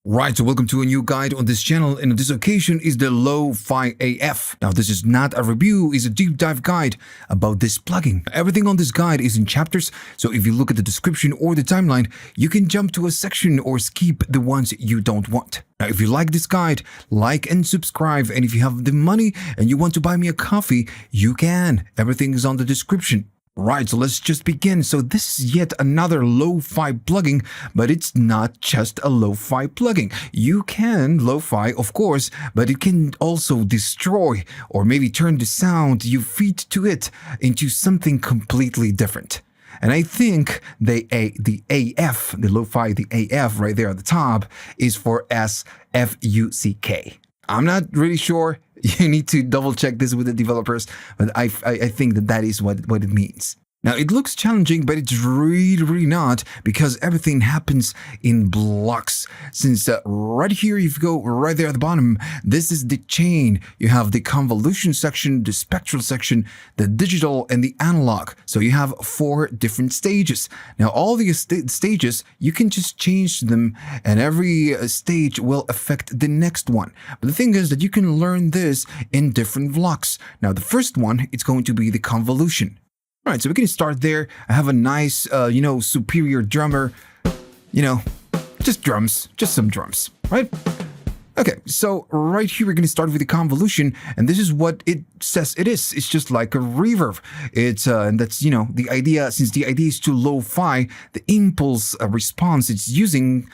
Right, so welcome to a new guide on this channel, and on this occasion is the Lo-Fi AF. Now this is not a review, it's a deep dive guide about this plugin. Everything on this guide is in chapters, so if you look at the description or the timeline, you can jump to a section or skip the ones you don't want. Now if you like this guide, like and subscribe, and if you have the money and you want to buy me a coffee, you can. Everything is on the description. Right, so let's just begin. So this is yet another lo-fi plugin, but it's not just a lo-fi plugin. You can lo-fi, of course, but it can also destroy or maybe turn the sound you feed to it into something completely different. And I think the AF, the lo-fi, the AF right there at the top is for SFUCK. I'm not really sure. You need to double check this with the developers, but I think that is what it means. Now, it looks challenging, but it's really not, because everything happens in blocks. Since right here, if you go right there at the bottom, this is the chain. You have the convolution section, the spectral section, the digital, and the analog. So you have 4 different stages. Now, all the stages, you can just change them, and every stage will affect the next one. But the thing is that you can learn this in different blocks. Now, the first one, it's going to be the convolution. All right, so we can start there. I have a nice, superior drummer, just drums, just some drums, right? Okay, so right here, we're going to start with the convolution, and this is what it says it is. It's just like a reverb. It's, and that's, the idea, since the idea is to lo-fi, the impulse response it's using,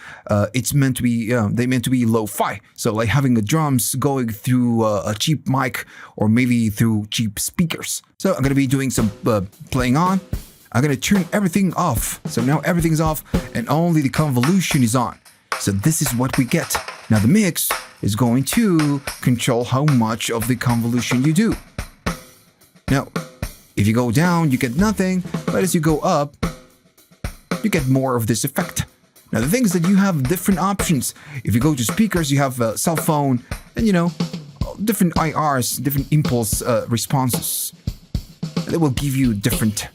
it's meant to be, they meant to be lo-fi. So like having the drums going through a cheap mic or maybe through cheap speakers. So I'm going to be doing some playing on. I'm going to turn everything off. So now everything's off and only the convolution is on. So this is what we get. Now the mix is going to control how much of the convolution you do. Now, if you go down, you get nothing, but as you go up, you get more of this effect. Now the thing is that you have different options. If you go to speakers, you have a cell phone and, different IRs, different impulse responses. They will give you different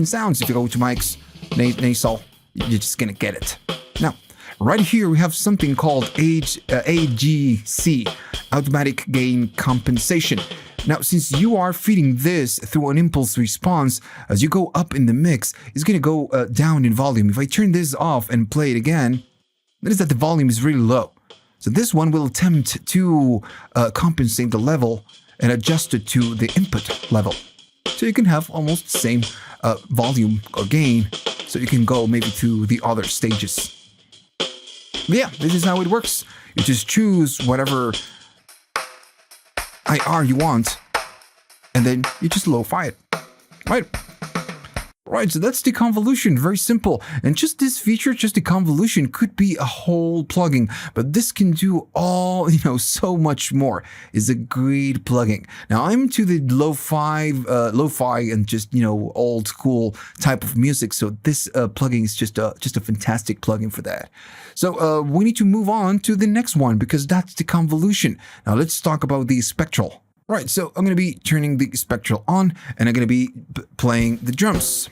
sounds. If you go to mics, nasal, you're just gonna get it. Now, right here we have something called AGC, Automatic Gain Compensation. Now, since you are feeding this through an impulse response, as you go up in the mix, it's going to go down in volume. If I turn this off and play it again, notice that the volume is really low. So this one will attempt to compensate the level and adjust it to the input level. So you can have almost the same volume or gain, so you can go maybe to the other stages. But yeah, this is how it works. You just choose whatever IR you want, and then you just lo-fi it, right? Right, so that's the convolution, very simple. And just this feature, just the convolution, could be a whole plugin, but this can do all, so much more. It's a great plugin. Now, I'm to the lo-fi and just, old school type of music, so this plugin is just a fantastic plugin for that. So we need to move on to the next one, because that's the convolution. Now, let's talk about the spectral. Right, so I'm going to be turning the spectral on, and I'm going to be playing the drums.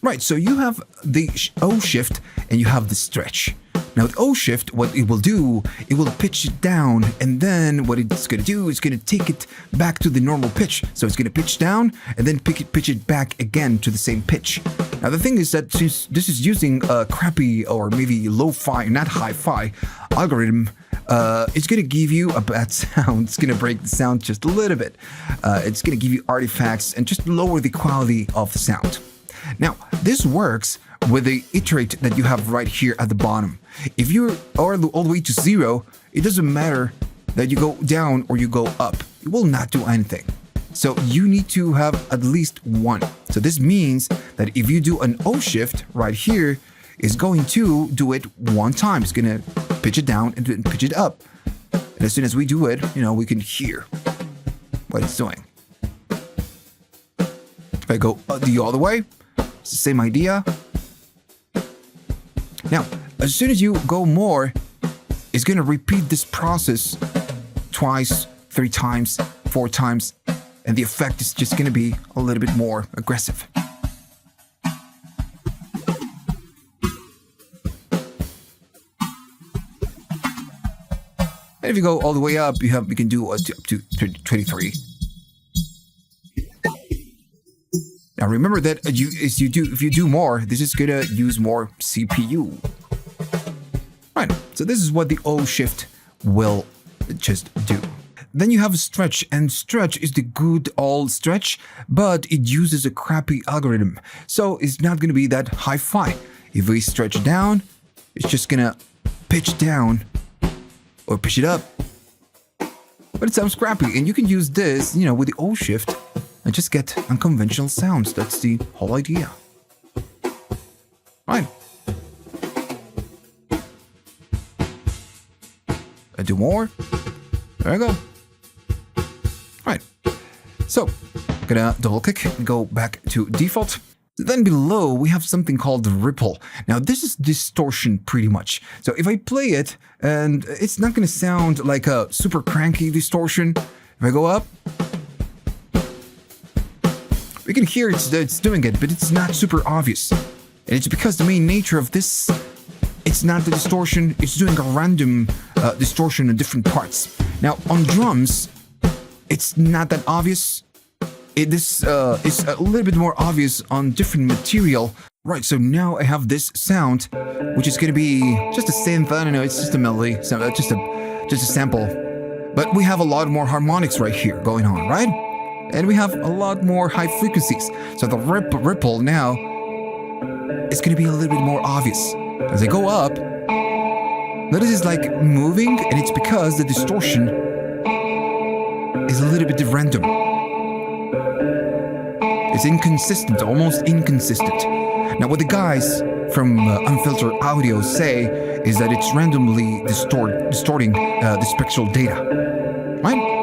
Right, so you have the O shift and you have the stretch. Now with O shift, what it will do, it will pitch it down, and then what it's going to do is going to take it back to the normal pitch. So it's going to pitch down and then pitch it back again to the same pitch. Now the thing is that since this is using a crappy or maybe lo-fi, not hi-fi algorithm, it's going to give you a bad sound. It's going to break the sound just a little bit. It's going to give you artifacts and just lower the quality of the sound. Now, this works with the iterate that you have right here at the bottom. If you're all the way to 0, it doesn't matter that you go down or you go up. It will not do anything. So you need to have at least 1. So this means that if you do an O shift right here, it's going to do it 1 time. It's going to pitch it down and then pitch it up. And as soon as we do it, we can hear what it's doing. If I go the other way, it's the same idea. Now, as soon as you go more, it's going to repeat this process twice, 3 times, 4 times, and the effect is just going to be a little bit more aggressive. And if you go all the way up, you can do up to 23. Now remember that if you do more, this is gonna use more CPU. Right. So this is what the O shift will just do. Then you have a stretch, and stretch is the good old stretch, but it uses a crappy algorithm. So it's not gonna be that hi-fi. If we stretch down, it's just gonna pitch down or pitch it up. But it sounds crappy, and you can use this, with the O shift and just get unconventional sounds. That's the whole idea. Right. I do more. There I go. Right. So, gonna double click and go back to default. Then below, we have something called ripple. Now, this is distortion pretty much. So if I play it, and it's not gonna sound like a super cranky distortion. If I go up, we can hear it's doing it, but it's not super obvious. And it's because the main nature of this, it's not the distortion, it's doing a random distortion in different parts. Now, on drums, it's not that obvious. This is a little bit more obvious on different material. Right, so now I have this sound, which is going to be just a synth. I don't know, it's just a melody, just a sample. But we have a lot more harmonics right here going on, right? And we have a lot more high frequencies. So the ripple now is going to be a little bit more obvious. As I go up, notice it's like moving, and it's because the distortion is a little bit random. It's inconsistent, almost inconsistent. Now, what the guys from Unfiltered Audio say is that it's randomly distorting the spectral data, right?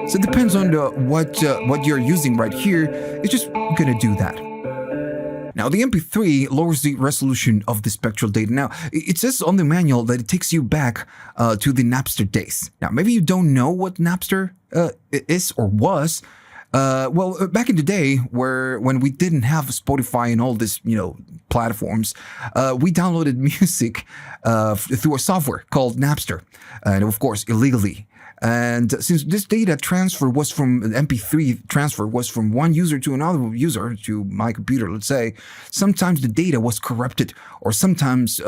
So it depends on what you're using right here. It's just gonna do that. Now, the MP3 lowers the resolution of the spectral data. Now, it says on the manual that it takes you back to the Napster days. Now, maybe you don't know what Napster is or was. Well, back in the day, when we didn't have Spotify and all this, platforms, we downloaded music through a software called Napster, and of course, illegally. And since this data transfer was from MP3 transfer was from one user to another user to my computer, let's say, sometimes the data was corrupted, or sometimes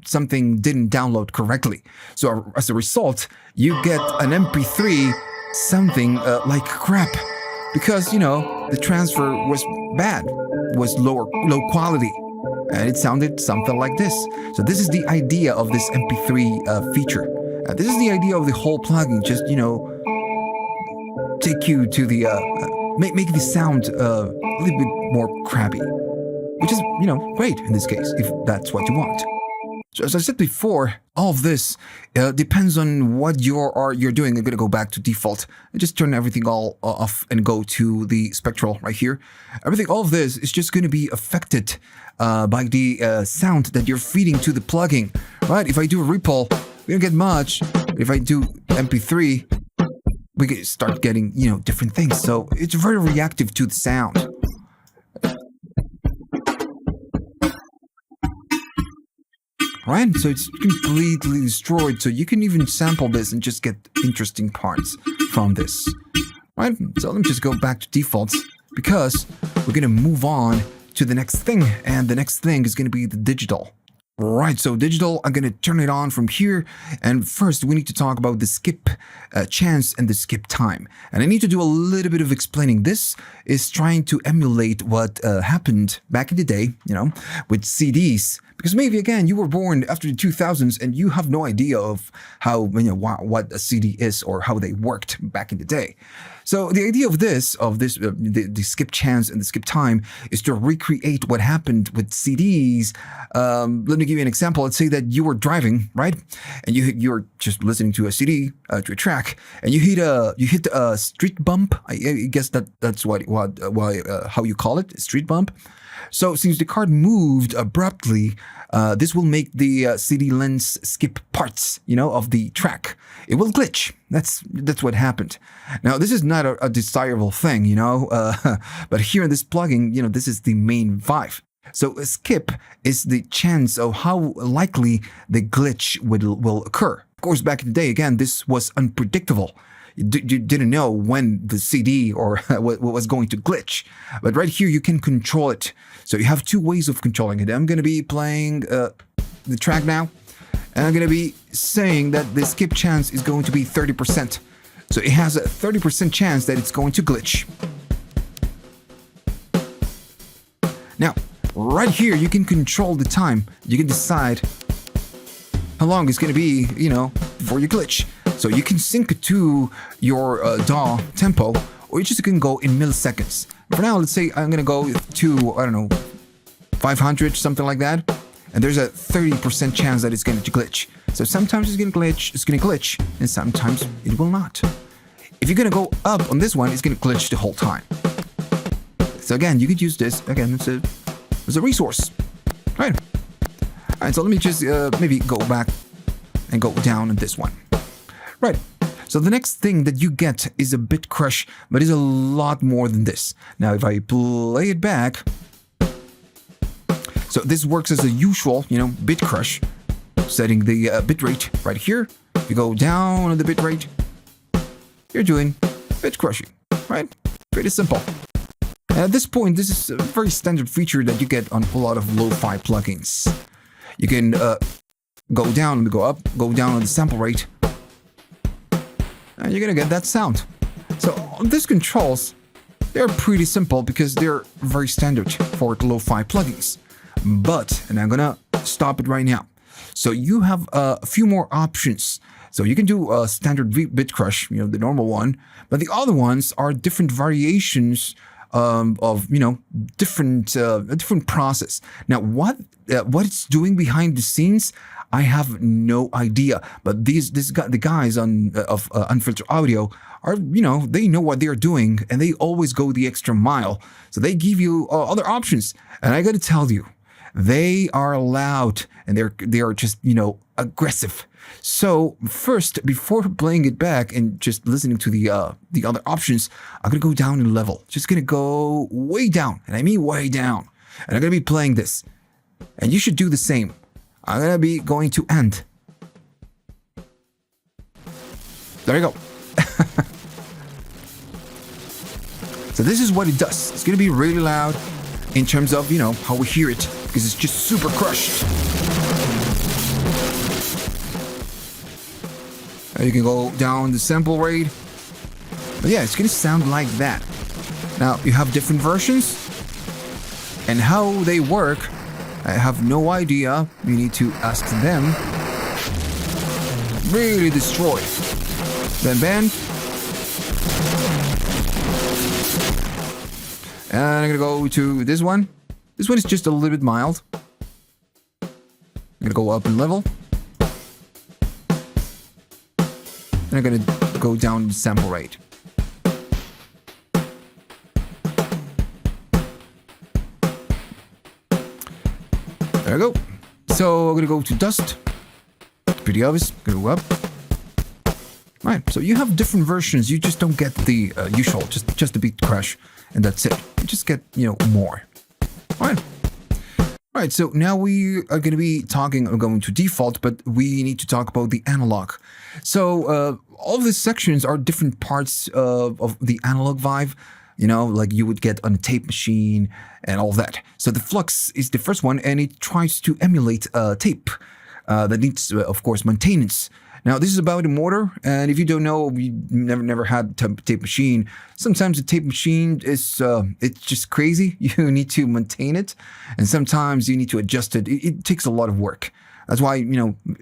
something didn't download correctly. So as a result, you get an MP3 something like crap. Because, the transfer was bad, was low quality, and it sounded something like this. So this is the idea of this MP3 feature. This is the idea of the whole plugin, just, take you to the, make the sound a little bit more crabby. Which is, great in this case, if that's what you want. So as I said before, all of this depends on what you're doing. I'm going to go back to default and just turn everything all off and go to the Spectral right here. All of this is just going to be affected by the sound that you're feeding to the plugin, right? If I do a ripple, we don't get much. If I do MP3, we start getting, different things. So it's very reactive to the sound. Right? So it's completely destroyed. So you can even sample this and just get interesting parts from this. Right? So let me just go back to defaults because we're going to move on to the next thing. And the next thing is going to be the digital. Right, so digital, I'm going to turn it on from here. And first, we need to talk about the skip chance and the skip time. And I need to do a little bit of explaining. This is trying to emulate what happened back in the day, with CDs. Because maybe, again, you were born after the 2000s and you have no idea of how, what a CD is or how they worked back in the day. So the idea of the skip chance and the skip time is to recreate what happened with CDs. Let me give you an example. Let's say that you were driving, right? And you're just listening to a CD, to a track, and you hit a street bump. I guess that's how you call it, street bump. So since the card moved abruptly, this will make the CD lens skip parts, of the track. It will glitch. That's what happened. Now, this is not a desirable thing, but here in this plugin, this is the main vibe. So a skip is the chance of how likely the glitch will occur. course, back in the day, again, this was unpredictable. You didn't know when the CD or what was going to glitch. But right here, you can control it. So you have two ways of controlling it. I'm going to be playing the track now. And I'm going to be saying that the skip chance is going to be 30%. So it has a 30% chance that it's going to glitch. Now, right here, you can control the time. You can decide how long it's going to be, before you glitch. So you can sync it to your DAW tempo, or you just can go in milliseconds. For now, let's say I'm going to go to, I don't know, 500, something like that. And there's a 30% chance that it's going to glitch. So sometimes it's going to glitch, and sometimes it will not. If you're going to go up on this one, it's going to glitch the whole time. So again, you could use this. Again, it's a resource. Right. All right, so let me just maybe go back and go down on this one. Right. So the next thing that you get is a bit crush, but it's a lot more than this. Now, if I play it back, so this works as a usual, bit crush, setting the bitrate right here. If you go down on the bitrate, you're doing bit crushing, right? Pretty simple. And at this point, this is a very standard feature that you get on a lot of lo-fi plugins. You can go down and go up, go down on the sample rate, and you're gonna get that sound. So these controls, they're pretty simple because they're very standard for lo-fi plugins. But, and I'm gonna stop it right now. So you have a few more options. So you can do a standard bit crush, the normal one, but the other ones are different variations of different process. Now, what it's doing behind the scenes, I have no idea. But the guys of Unfiltered Audio are, they know what they're doing, and they always go the extra mile. So they give you other options, and I got to tell you, they are loud, and they are just aggressive. So first, before playing it back and just listening to the other options, I'm gonna go down in level. Just gonna go way down, and I mean way down. And I'm gonna be playing this, and you should do the same. I'm gonna be going to end. There you go. So this is what it does. It's gonna be really loud in terms of how we hear it, because it's just super crushed. You can go down the sample rate. But yeah, it's going to sound like that. Now, you have different versions. And how they work, I have no idea. You need to ask them. Really destroy. Then. And I'm going to go to this one. This one is just a little bit mild. I'm going to go up in level. And I'm going to go down the sample rate. There we go. So I'm going to go to dust. Pretty obvious. Go up. Right. So you have different versions. You just don't get the usual, just the beat crash, and that's it. You just get more. All right. Right, so now we are going to be going to default, but we need to talk about the analog. So all of these sections are different parts of the analog vibe, like you would get on a tape machine and all that. So the flux is the first one, and it tries to emulate tape that needs, of course, maintenance. Now, this is about a motor, and if you don't know, you never had a tape machine. Sometimes the tape machine is it's just crazy. You need to maintain it, and sometimes you need to adjust it. It takes a lot of work. That's why,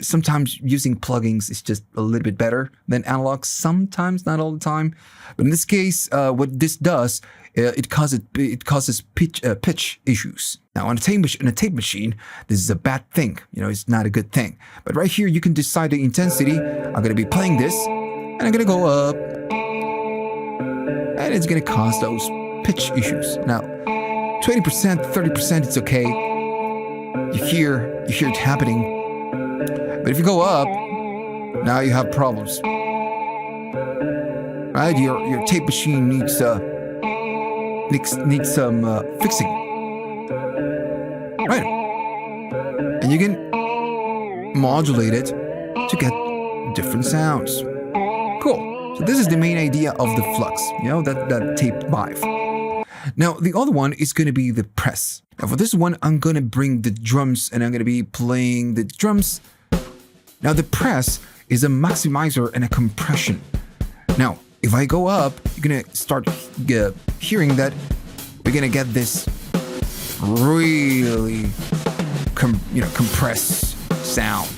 sometimes using plugins is just a little bit better than analog. Sometimes, not all the time. But in this case, what this does, it causes pitch issues. Now, on a tape machine, this is a bad thing. It's not a good thing. But right here, you can decide the intensity. I'm going to be playing this, and I'm going to go up. And it's going to cause those pitch issues. Now, 20%, 30%, it's okay. You hear it happening. But if you go up, now you have problems. Right? Your tape machine needs some fixing. Right? And you can modulate it to get different sounds. Cool. So this is the main idea of the flux, that tape dive. Now, the other one is going to be the press. Now, for this one, I'm going to bring the drums and I'm going to be playing the drums. Now, the press is a maximizer and a compression. Now, if I go up, you're going to start hearing that we're going to get this really compressed sound.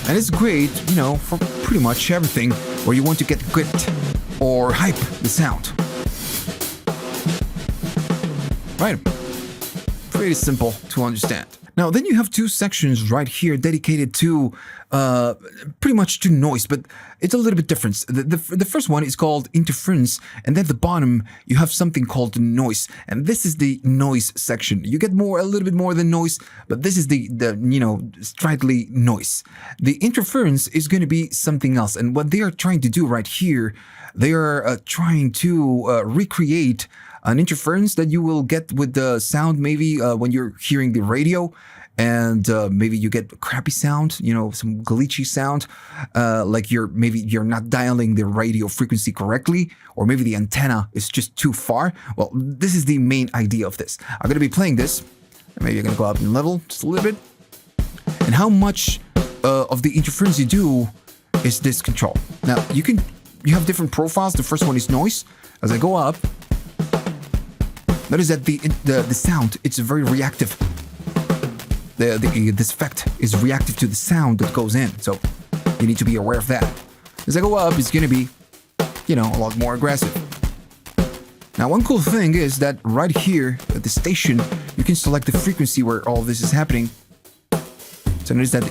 And it's great, for pretty much everything where you want to get gripped or hype the sound. Right? Pretty simple to understand. Now, then you have two sections right here dedicated to pretty much to noise, but it's a little bit different. The first one is called interference, and then at the bottom you have something called noise, and this is the noise section. You get a little bit more than noise, but this is the slightly noise. The interference is going to be something else, and what they are trying to do right here, they are trying to recreate an interference that you will get with the sound maybe when you're hearing the radio, and maybe you get a crappy sound, some glitchy sound, like you're not dialing the radio frequency correctly, or maybe the antenna is just too far. Well, this is the main idea of this. I'm going to be playing this. Maybe you're going to go up in level just a little bit. And how much of the interference you do is this control. Now, you have different profiles. The first one is noise. As I go up, notice that the sound, it's very reactive. This effect is reactive to the sound that goes in, so you need to be aware of that. As I go up, it's going to be, a lot more aggressive. Now, one cool thing is that right here at the station, you can select the frequency where all this is happening. So notice that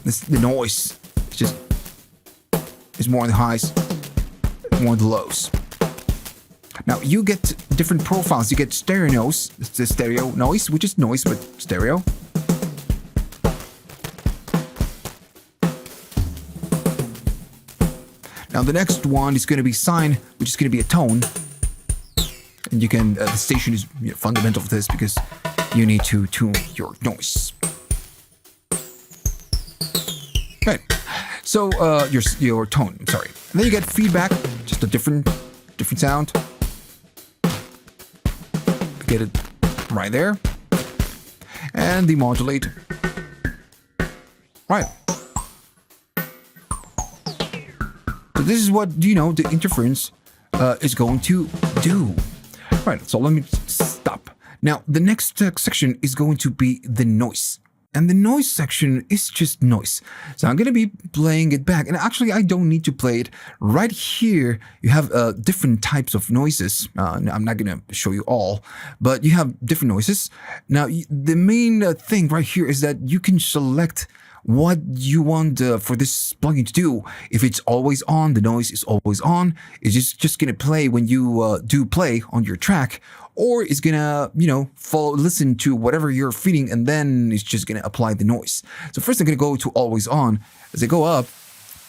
the noise is more on the highs, more on the lows. Now, you get different profiles. You get stereo noise. It's the stereo noise, which is noise but stereo. Now, the next one is going to be sine, which is going to be a tone. And you can, the station is fundamental for this because you need to tune your noise. Right. So, your tone, I'm sorry. And then you get feedback, just a different sound. Get it right there. And demodulate. Right. So this is what, the interference is going to do. Right, so let me stop. Now, the next section is going to be the noise. And the noise section is just noise. So I'm going to be playing it back. And actually, I don't need to play it. Right here, you have different types of noises. I'm not going to show you all, but you have different noises. Now, the main thing right here is that you can select what you want for this plugin to do. If it's always on, the noise is always on. It's just going to play when you do play on your track. Or it's gonna, listen to whatever you're feeding, and then it's just gonna apply the noise. So first I'm gonna go to always on. As I go up,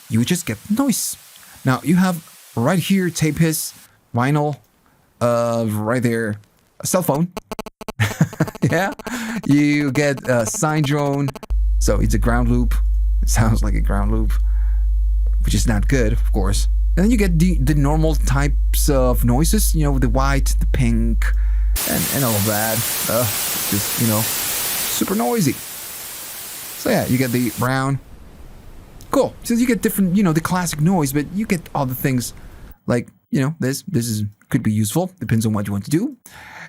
you just get noise. Now you have right here tape hiss, vinyl, right there, a cell phone. Yeah, you get sine drone. So it's a ground loop. It sounds like a ground loop, which is not good, of course. And then you get the normal types of noises, the white, the pink, and all of that. Just, super noisy. So yeah, you get the brown. Cool. So you get different, the classic noise, but you get other things like, this could be useful. Depends on what you want to do.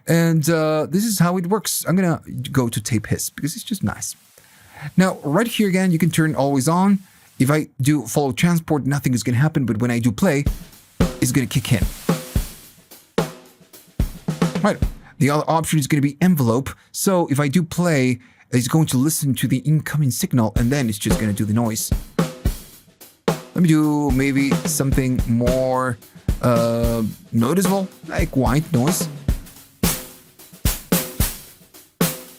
And this is how it works. I'm going to go to tape hiss because it's just nice. Now, right here again, you can turn always on. If I do follow transport, nothing is going to happen, but when I do play, it's going to kick in. Right. The other option is going to be envelope. So if I do play, it's going to listen to the incoming signal, and then it's just going to do the noise. Let me do maybe something more noticeable, like white noise.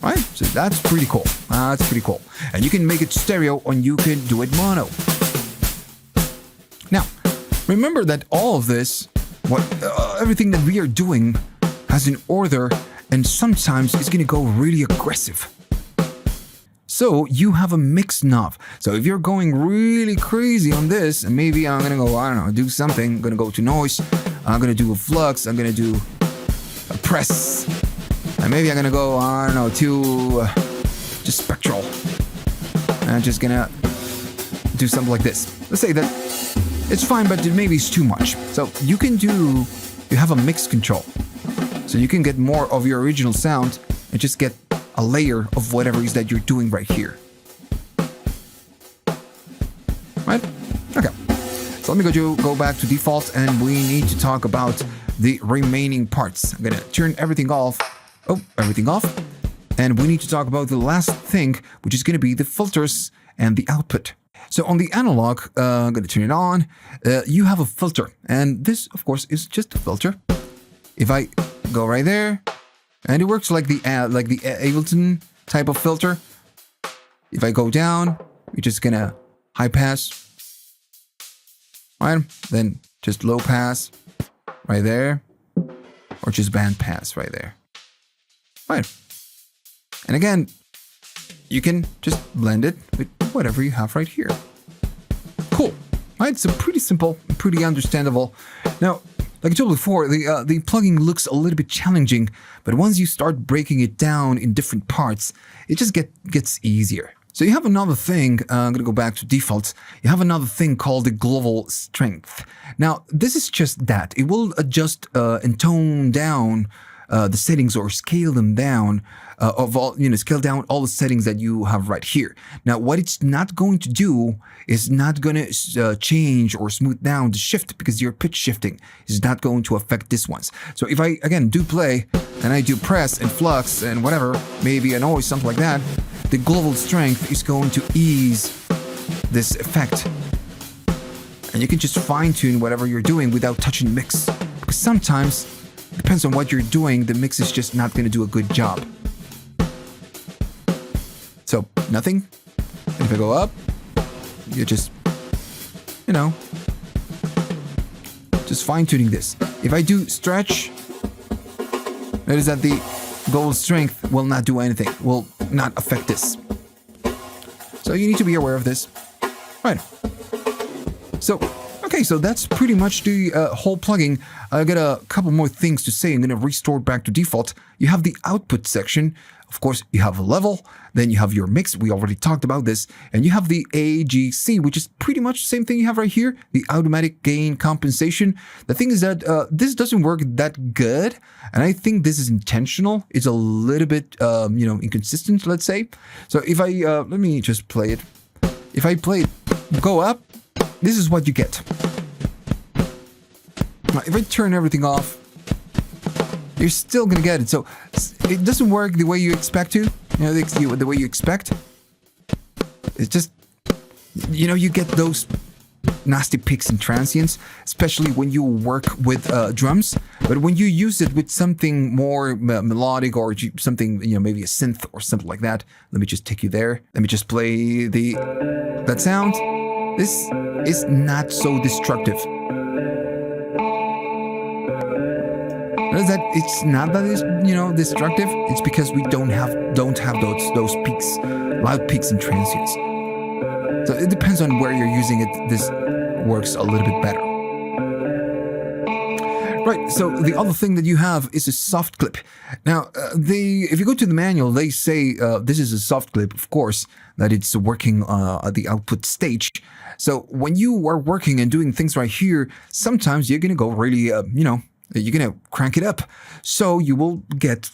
Right, so that's pretty cool. That's pretty cool. And you can make it stereo, or you can do it mono. Now, remember that all of this, everything that we are doing, has an order, and sometimes it's going to go really aggressive. So you have a mix knob. So if you're going really crazy on this, and maybe I'm gonna go, I don't know, do something. I'm gonna go to noise. I'm gonna do a flux. I'm gonna do a press. And maybe I'm gonna go, I don't know, to just spectral. And I'm just gonna do something like this. Let's say that it's fine, but maybe it's too much. So you have a mix control. So you can get more of your original sound and just get a layer of whatever it is that you're doing right here. Right? Okay. So let me go back to default, and we need to talk about the remaining parts. I'm gonna turn everything off. Oh, everything off. And we need to talk about the last thing, which is gonna be the filters and the output. So on the analog, I'm gonna turn it on. You have a filter, and this, of course, is just a filter. If I go right there, and it works like the Ableton type of filter. If I go down, we're just gonna high pass, right? Then just low pass, right there, or just band pass right there, right? And again, you can just blend it with whatever you have right here. Cool, right? So pretty simple, pretty understandable. Now, like I told before, the plugin looks a little bit challenging, but once you start breaking it down in different parts, it just gets easier. So you have another thing, I'm going to go back to defaults, you have another thing called the global strength. Now, this is just that. It will adjust and tone down the settings or scale them down scale down all the settings that you have right here. Now, what it's not going to do is not going to change or smooth down the shift, because your pitch shifting is not going to affect this ones. So if I, again, do play and I do press and flux and whatever, maybe a noise, something like that, the global strength is going to ease this effect. And you can just fine tune whatever you're doing without touching mix. Because sometimes, depends on what you're doing, the mix is just not going to do a good job. So, nothing. And if I go up, you're just, just fine-tuning this. If I do stretch, notice that the global strength will not do anything, will not affect this. So you need to be aware of this. Right. So, okay, so that's pretty much the whole plugin. I got a couple more things to say. I'm going to restore back to default. You have the output section. Of course, you have a level, then you have your mix. We already talked about this. And you have the AGC, which is pretty much the same thing you have right here, the automatic gain compensation. The thing is that this doesn't work that good. And I think this is intentional. It's a little bit, inconsistent, let's say. So if I, let me just play it. If I play it, go up, this is what you get. Now, if I turn everything off, you're still gonna get it. So it doesn't work the way you expect to. The way you expect. It's just, you get those nasty peaks and transients, especially when you work with drums. But when you use it with something more melodic or something, maybe a synth or something like that. Let me just take you there. Let me just play that sound. This is not so destructive. Notice that it's not that it's destructive. It's because we don't have those peaks, loud peaks and transients. So it depends on where you're using it. This works a little bit better. Right. So the other thing that you have is a soft clip. Now, if you go to the manual, they say this is a soft clip. Of course, that it's working at the output stage. So when you are working and doing things right here, sometimes you're gonna go really, you're going to crank it up. So you will get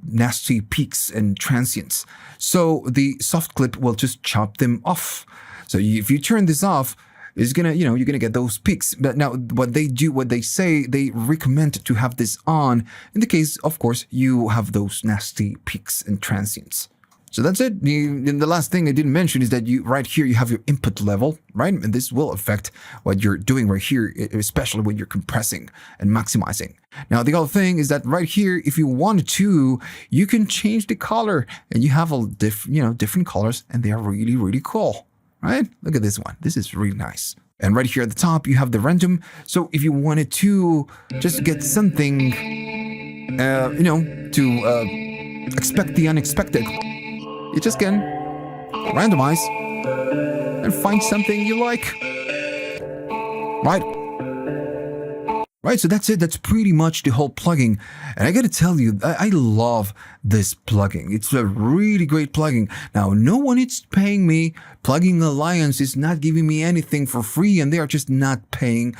nasty peaks and transients. So the soft clip will just chop them off. So if you turn this off, it's going to, you're going to get those peaks. But now what they say, they recommend to have this on in the case, of course, you have those nasty peaks and transients. So that's it. The last thing I didn't mention is that right here you have your input level, right? And this will affect what you're doing right here, especially when you're compressing and maximizing. Now, the other thing is that right here, if you wanted to, you can change the color, and you have different colors, and they are really, really cool, right? Look at this one. This is really nice. And right here at the top, you have the random. So if you wanted to just get something, to expect the unexpected, you just can randomize, and find something you like. Right? Right, so that's it. That's pretty much the whole plugin. And I gotta tell you, I love this plugin. It's a really great plugin. Now, no one is paying me. Plugin Alliance is not giving me anything for free, and they are just not paying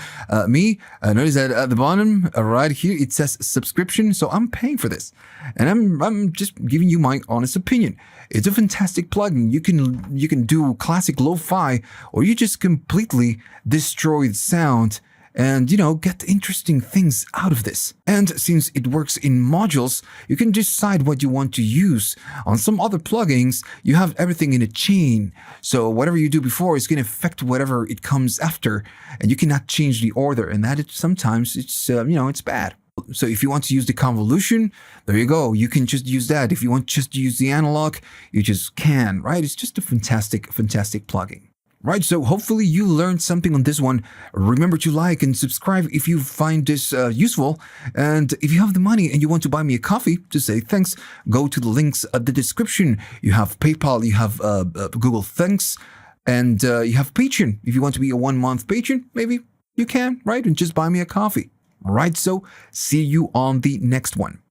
me. Notice that at the bottom, right here, it says subscription. So I'm paying for this, and I'm just giving you my honest opinion. It's a fantastic plugin. You can do classic lo-fi, or you just completely destroy the sound and, get interesting things out of this. And since it works in modules, you can decide what you want to use. On some other plugins, you have everything in a chain. So whatever you do before is going to affect whatever it comes after, and you cannot change the order. And that sometimes it's, it's bad. So if you want to use the convolution, there you go. You can just use that. If you want just to use the analog, you just can, right? It's just a fantastic, fantastic plugin. Right, so hopefully you learned something on this one. Remember to like and subscribe if you find this useful. And if you have the money and you want to buy me a coffee to say thanks, go to the links at the description. You have PayPal, you have Google Thanks, and you have Patreon. If you want to be a 1-month patron, maybe you can, right? And just buy me a coffee. Right, so see you on the next one.